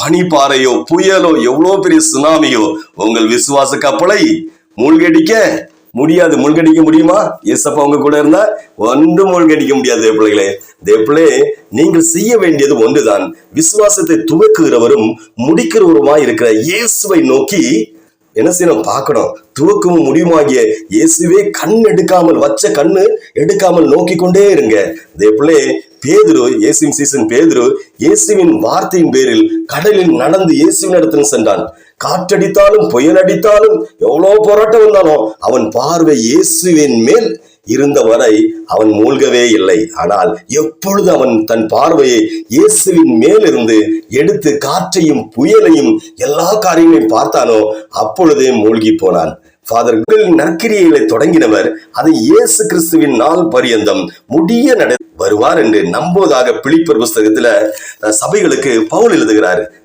பனிப்பாறையோ புயலோ எவ்வளவு பெரிய சுனாமியோ உங்கள் விசுவாச கப்பலை மூழ்கடிக்க முடியாது. மூழ்கடிக்க முடியுமா? ஏசப்பா உங்க கூட இருந்தா ஒன்றும் மூழ்கடிக்க முடியாது. தேவப்பிள்ளைகளே, தேவப்பிள்ளை, நீங்கள் செய்ய வேண்டியது ஒன்றுதான். விசுவாசத்தை துவக்குகிறவரும் முடிக்கிறவருமாய் இருக்கிற இயேசுவை நோக்கி என்ன செய்யணும்? பார்க்கணும். துவக்கமும் முடியுமாகிய இயேசுவே கண் எடுக்காமல், வச்ச கண்ணு எடுக்காமல் நோக்கி கொண்டே இருங்க. தேவப்பிள்ளை, பேதுரு, இயேசுவின் சீசன் பேதுரு, இயேசுவின் வார்த்தையின் பேரில் கடலில் நடந்து இயேசுவின் இடத்துல சென்றான். காற்றடித்தாலும் புயல் அடித்தாலும் எவ்வளவு போராட்டம் வந்தாலும் அவன் பார்வை இயேசுவின் மேல் இருந்த வரை அவன் மூழ்கவே இல்லை. ஆனால் எப்பொழுது அவன் தன் பார்வையை இயேசுவின் மேலிருந்து எடுத்து காற்றையும் புயலையும் எல்லா காரியங்களையும் பார்த்தானோ அப்பொழுதே மூழ்கி போனான். ஃபாதர் நற்கிரியைகளை தொடங்கினவர் அதை இயேசு கிறிஸ்துவின் நாள் பரியந்தம் முடிய வருவார் என்று நம்புவதாக பிலிப்பியர் புஸ்தகத்துல சபைகளுக்கு பவுல் எழுதுகிறார்.